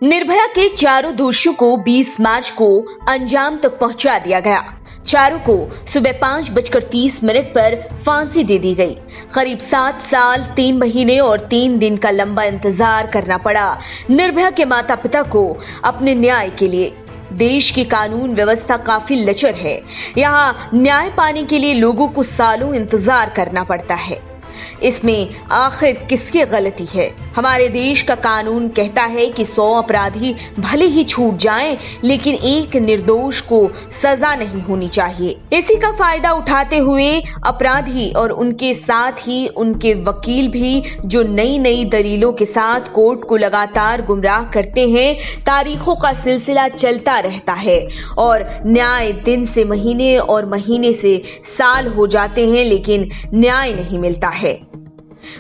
निर्भया के चारों दोषियों को 20 मार्च को अंजाम तक पहुंचा दिया गया। चारों को सुबह 5:30 पर फांसी दे दी गई। करीब 7 साल 3 महीने और 3 दिन का लंबा इंतजार करना पड़ा निर्भया के माता पिता को अपने न्याय के लिए। देश की कानून व्यवस्था काफी लचर है। यहाँ न्याय पाने के लिए लोगों को सालों इंतजार करना पड़ता है। इसमें आखिर किसकी गलती है? हमारे देश का कानून कहता है कि 100 अपराधी भले ही छूट जाएं, लेकिन एक निर्दोष को सजा नहीं होनी चाहिए। इसी का फायदा उठाते हुए अपराधी और उनके साथ ही उनके वकील भी जो नई नई दलीलों के साथ कोर्ट को लगातार गुमराह करते हैं, तारीखों का सिलसिला चलता रहता है और न्याय दिन से महीने और महीने से साल हो जाते हैं, लेकिन न्याय नहीं मिलता है।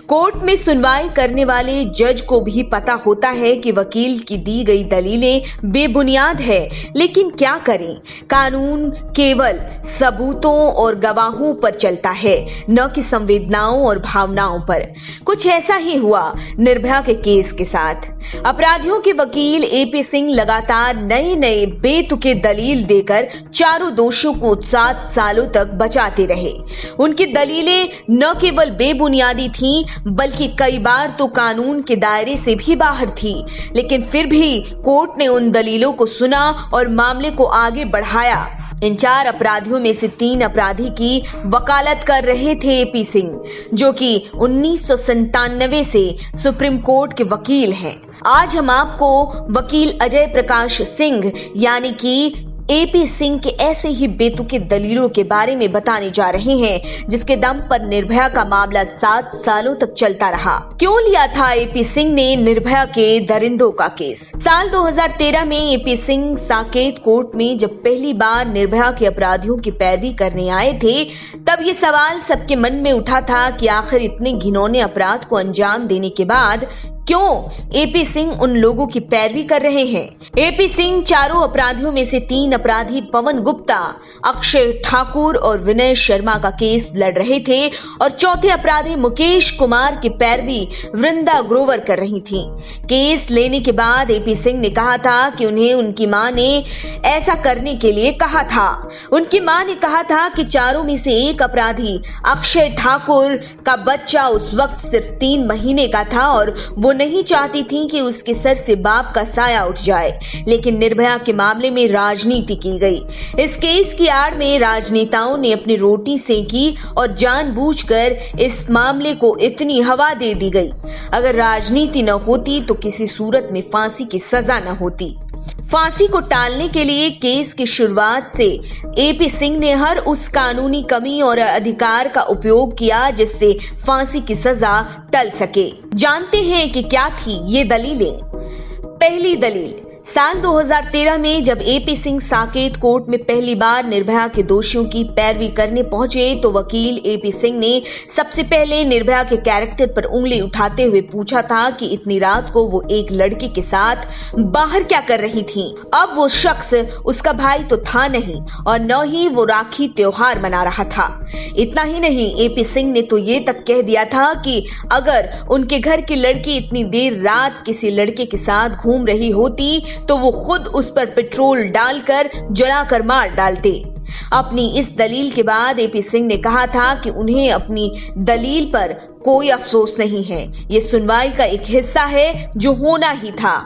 कोर्ट में सुनवाई करने वाले जज को भी पता होता है कि वकील की दी गई दलीलें बेबुनियाद है, लेकिन क्या करें, कानून केवल सबूतों और गवाहों पर चलता है, न कि संवेदनाओं और भावनाओं पर। कुछ ऐसा ही हुआ निर्भया के केस के साथ। अपराधियों के वकील एपी सिंह लगातार नए नए बेतुके दलील देकर चारों दोषियों को 7 सालों तक बचाते रहे। उनकी दलीलें न केवल बेबुनियादी थीं, बल्कि कई बार तो कानून के दायरे से भी बाहर थी, लेकिन फिर भी कोर्ट ने उन दलीलों को सुना और मामले को आगे बढ़ाया। इन 4 अपराधियों में से 3 अपराधी की वकालत कर रहे थे एपी सिंह, जो कि 1997 से सुप्रीम कोर्ट के वकील हैं। आज हम आपको वकील अजय प्रकाश सिंह यानी कि एपी सिंह के ऐसे ही बेतुके दलीलों के बारे में बताने जा रहे हैं, जिसके दम पर निर्भया का मामला 7 सालों तक चलता रहा। क्यों लिया था एपी सिंह ने निर्भया के दरिंदों का केस? साल 2013 में एपी सिंह साकेत कोर्ट में जब पहली बार निर्भया के अपराधियों की पैरवी करने आए थे, तब ये सवाल सबके मन में उठा था कि आखिर इतने घिनौने अपराध को अंजाम देने के बाद क्यों एपी सिंह उन लोगों की पैरवी कर रहे हैं। एपी सिंह चारों अपराधियों में से 3 अपराधी पवन गुप्ता, अक्षय ठाकुर और विनय शर्मा का केस लड़ रहे थे और चौथे अपराधी मुकेश कुमार की पैरवी वृंदा ग्रोवर कर रही थी। केस लेने के बाद एपी सिंह ने कहा था कि उन्हें उनकी मां ने ऐसा करने के लिए कहा था। उनकी मां ने कहा था कि चारों में से एक अपराधी अक्षय ठाकुर का बच्चा उस वक्त सिर्फ 3 महीने का था और वो नहीं चाहती थी कि उसके सर से बाप का साया उठ जाए। लेकिन निर्भया के मामले में राजनीति की गई। इस केस की आड़ में राजनेताओं ने अपनी रोटी सेंकी और जानबूझकर इस मामले को इतनी हवा दे दी गई। अगर राजनीति न होती तो किसी सूरत में फांसी की सजा न होती। फांसी को टालने के लिए केस की शुरुआत से एपी सिंह ने हर उस कानूनी कमी और अधिकार का उपयोग किया जिससे फांसी की सजा टल सके। जानते हैं कि क्या थी ये दलीलें। पहली दलील, साल 2013 में जब एपी सिंह साकेत कोर्ट में पहली बार निर्भया के दोषियों की पैरवी करने पहुंचे तो वकील एपी सिंह ने सबसे पहले निर्भया के कैरेक्टर पर उंगली उठाते हुए पूछा था कि इतनी रात को वो एक लड़के के साथ बाहर क्या कर रही थी। अब वो शख्स उसका भाई तो था नहीं और न ही वो राखी त्योहार मना रहा था। इतना ही नहीं, एपी सिंह ने तो ये तक कह दिया था कि अगर उनके घर की लड़की इतनी देर रात किसी लड़के के साथ घूम रही होती तो वो खुद उस पर पेट्रोल डालकर जलाकर मार डालते। अपनी इस दलील के बाद एपी सिंह ने कहा था कि उन्हें अपनी दलील पर कोई अफसोस नहीं है, ये सुनवाई का एक हिस्सा है जो होना ही था।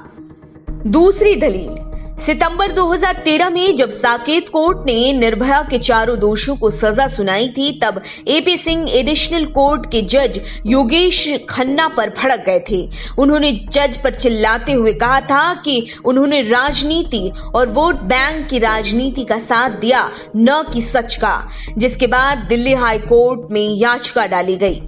दूसरी दलील, सितंबर 2013 में जब साकेत कोर्ट ने निर्भया के चारों दोषियों को सजा सुनाई थी, तब एपी सिंह एडिशनल कोर्ट के जज योगेश खन्ना पर भड़क गए थे। उन्होंने जज पर चिल्लाते हुए कहा था कि उन्होंने राजनीति और वोट बैंक की राजनीति का साथ दिया, न कि सच का, जिसके बाद दिल्ली हाई कोर्ट में याचिका डाली गई।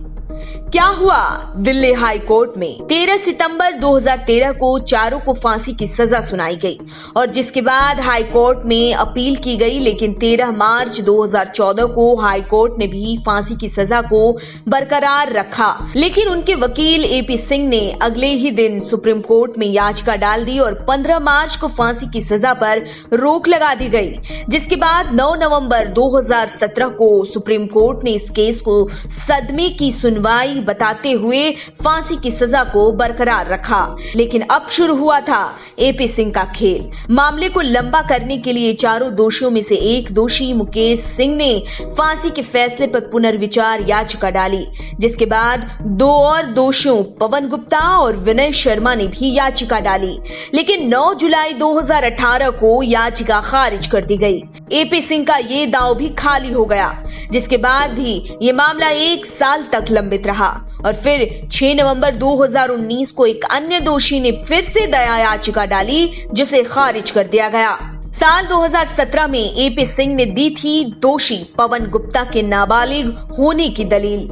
क्या हुआ दिल्ली हाई कोर्ट में? 13 सितंबर 2013 को चारों को फांसी की सजा सुनाई गई और जिसके बाद हाई कोर्ट में अपील की गई, लेकिन 13 मार्च 2014 को हाई कोर्ट ने भी फांसी की सजा को बरकरार रखा। लेकिन उनके वकील एपी सिंह ने अगले ही दिन सुप्रीम कोर्ट में याचिका डाल दी और 15 मार्च को फांसी की सजा पर रोक लगा दी गई, जिसके बाद 9 नवंबर 2017 को सुप्रीम कोर्ट ने इस केस को सदमे की सुनवाई सुनवाई बताते हुए फांसी की सजा को बरकरार रखा। लेकिन अब शुरू हुआ था एपी सिंह का खेल। मामले को लंबा करने के लिए चारों दोषियों में से एक दोषी मुकेश सिंह ने फांसी के फैसले पर पुनर्विचार याचिका डाली, जिसके बाद दो और दोषियों पवन गुप्ता और विनय शर्मा ने भी याचिका डाली। लेकिन 9 जुलाई 2018 को याचिका खारिज कर दी गई। एपी सिंह का ये दांव भी खाली हो गया, जिसके बाद भी ये मामला 1 साल तक लंबित रहा और फिर 6 नवंबर 2019 को एक अन्य दोषी ने फिर से दया याचिका डाली, जिसे खारिज कर दिया गया। साल 2017 में एपी सिंह ने दी थी दोषी पवन गुप्ता के नाबालिग होने की दलील।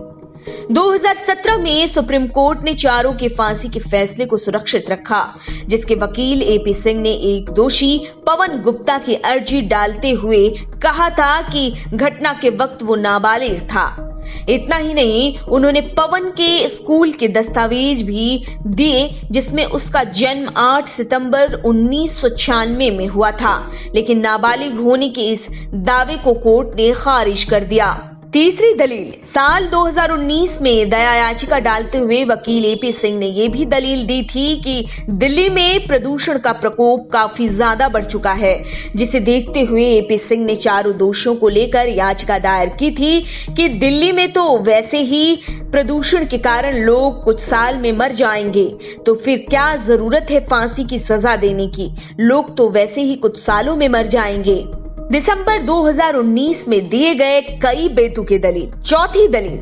2017 में सुप्रीम कोर्ट ने चारों के फांसी के फैसले को सुरक्षित रखा, जिसके वकील एपी सिंह ने एक दोषी पवन गुप्ता की अर्जी डालते हुए कहा था कि घटना के वक्त वो नाबालिग था। इतना ही नहीं, उन्होंने पवन के स्कूल के दस्तावेज भी दिए, जिसमें उसका जन्म 8 सितंबर 1996 में हुआ था। लेकिन नाबालिग होने के इस दावे को कोर्ट ने खारिज कर दिया। तीसरी दलील, साल 2019 में दया याचिका डालते हुए वकील एपी सिंह ने यह भी दलील दी थी कि दिल्ली में प्रदूषण का प्रकोप काफी ज्यादा बढ़ चुका है, जिसे देखते हुए एपी सिंह ने चारों दोषियों को लेकर याचिका दायर की थी कि दिल्ली में तो वैसे ही प्रदूषण के कारण लोग कुछ साल में मर जाएंगे, तो फिर क्या जरूरत है फांसी की सजा देने की? लोग तो वैसे ही कुछ सालों में मर जाएंगे। दिसंबर 2019 में दिए गए कई बेतुके दलील। चौथी दलील,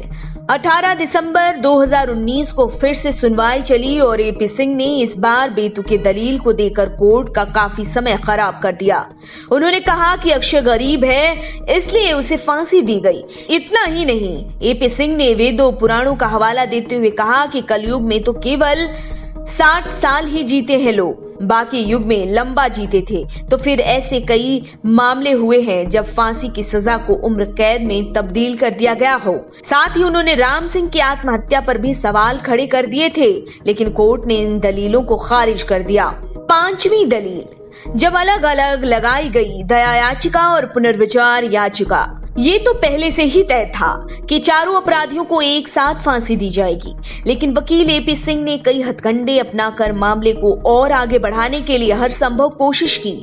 18 दिसंबर 2019 को फिर से सुनवाई चली और एपी सिंह ने इस बार बेतुके दलील को देकर कोर्ट का काफी समय खराब कर दिया। उन्होंने कहा कि अक्षय गरीब है, इसलिए उसे फांसी दी गई। इतना ही नहीं, एपी सिंह ने वेदों पुराणों का हवाला देते हुए कहा कि कलयुग में तो केवल 60 साल ही जीते हैं लोग, बाकी युग में लंबा जीते थे। तो फिर ऐसे कई मामले हुए हैं जब फांसी की सजा को उम्र कैद में तब्दील कर दिया गया हो। साथ ही उन्होंने राम सिंह की आत्महत्या पर भी सवाल खड़े कर दिए थे, लेकिन कोर्ट ने इन दलीलों को खारिज कर दिया। पांचवी दलील, जब अलग अलग लगाई गई दया याचिका और पुनर्विचार याचिका, ये तो पहले से ही तय था कि चारों अपराधियों को एक साथ फांसी दी जाएगी, लेकिन वकील एपी सिंह ने कई हथकंडे अपनाकर मामले को और आगे बढ़ाने के लिए हर संभव कोशिश की।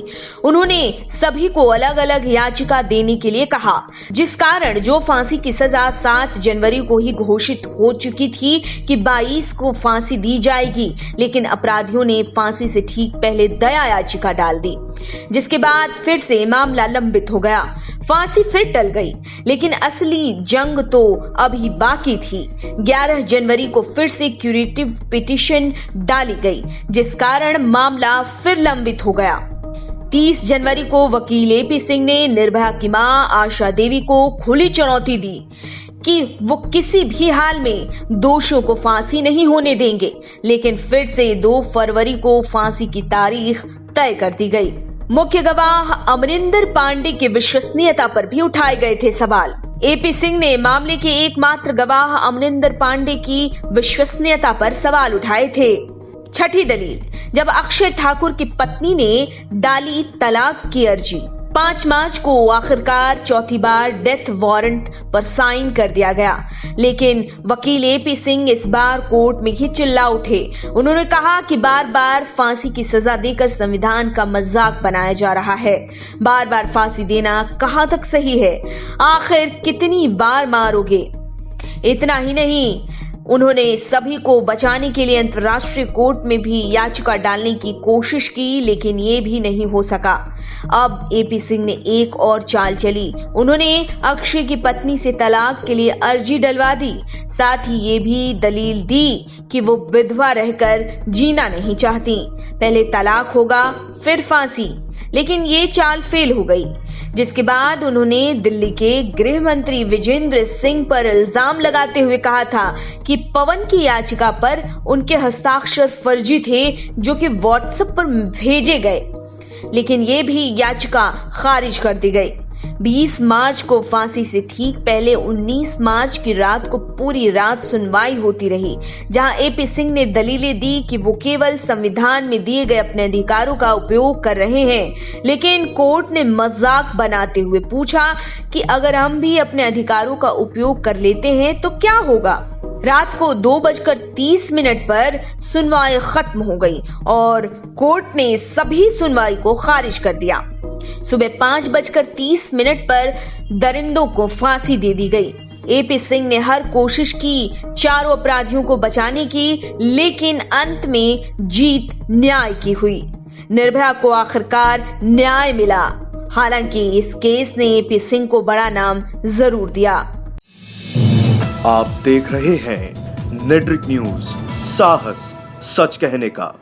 उन्होंने सभी को अलग अलग याचिका देने के लिए कहा, जिस कारण जो फांसी की सजा 7 जनवरी को ही घोषित हो चुकी थी कि 22 को फांसी दी जाएगी, लेकिन अपराधियों ने फांसी से ठीक पहले दया याचिका डाल दी, जिसके बाद फिर से मामला लंबित हो गया। फांसी फिर टल गई, लेकिन असली जंग तो अभी बाकी थी। 11 जनवरी को फिर से क्यूरेटिव पिटीशन डाली गई, जिस कारण मामला फिर लंबित हो गया। 30 जनवरी को वकील एपी सिंह ने निर्भया की मां आशा देवी को खुली चुनौती दी कि वो किसी भी हाल में दोषियों को फांसी नहीं होने देंगे, लेकिन फिर से 2 फरवरी को फांसी की तारीख तय कर दी गई। मुख्य गवाह अमरिंदर पांडे की विश्वसनीयता पर भी उठाए गए थे सवाल। एपी सिंह ने मामले के एकमात्र गवाह अमरिंदर पांडे की विश्वसनीयता पर सवाल उठाए थे। छठी दलील, जब अक्षय ठाकुर की पत्नी ने डाली तलाक की अर्जी, 5 मार्च को आखिरकार चौथी बार डेथ वारंट पर साइन कर दिया गया, लेकिन वकील एपी सिंह इस बार कोर्ट में ही चिल्ला उठे। उन्होंने कहा कि बार बार फांसी की सजा देकर संविधान का मजाक बनाया जा रहा है। बार बार फांसी देना कहां तक सही है? आखिर कितनी बार मारोगे? इतना ही नहीं, उन्होंने सभी को बचाने के लिए अंतर्राष्ट्रीय कोर्ट में भी याचिका डालने की कोशिश की, लेकिन ये भी नहीं हो सका। अब एपी सिंह ने एक और चाल चली। उन्होंने अक्षय की पत्नी से तलाक के लिए अर्जी डलवा दी, साथ ही ये भी दलील दी कि वो विधवा रहकर जीना नहीं चाहती, पहले तलाक होगा फिर फांसी। लेकिन ये चाल फेल हो गई, जिसके बाद उन्होंने दिल्ली के गृह मंत्री विजेंद्र सिंह पर इल्जाम लगाते हुए कहा था कि पवन की याचिका पर उनके हस्ताक्षर फर्जी थे, जो कि व्हाट्सएप पर भेजे गए, लेकिन ये भी याचिका खारिज कर दी गई। 20 मार्च को फांसी से ठीक पहले 19 मार्च की रात को पूरी रात सुनवाई होती रही, जहां एपी सिंह ने दलीलें दी कि वो केवल संविधान में दिए गए अपने अधिकारों का उपयोग कर रहे हैं। लेकिन कोर्ट ने मजाक बनाते हुए पूछा कि अगर हम भी अपने अधिकारों का उपयोग कर लेते हैं तो क्या होगा? रात को 2:30 पर सुनवाई खत्म हो गई और कोर्ट ने सभी सुनवाई को खारिज कर दिया। सुबह 5:30 पर दरिंदों को फांसी दे दी गई। एपी सिंह ने हर कोशिश की चारों अपराधियों को बचाने की, लेकिन अंत में जीत न्याय की हुई। निर्भया को आखिरकार न्याय मिला। हालांकि इस केस ने एपी सिंह को बड़ा नाम जरूर दिया। आप देख रहे हैं नेट्रिक न्यूज, साहस सच कहने का।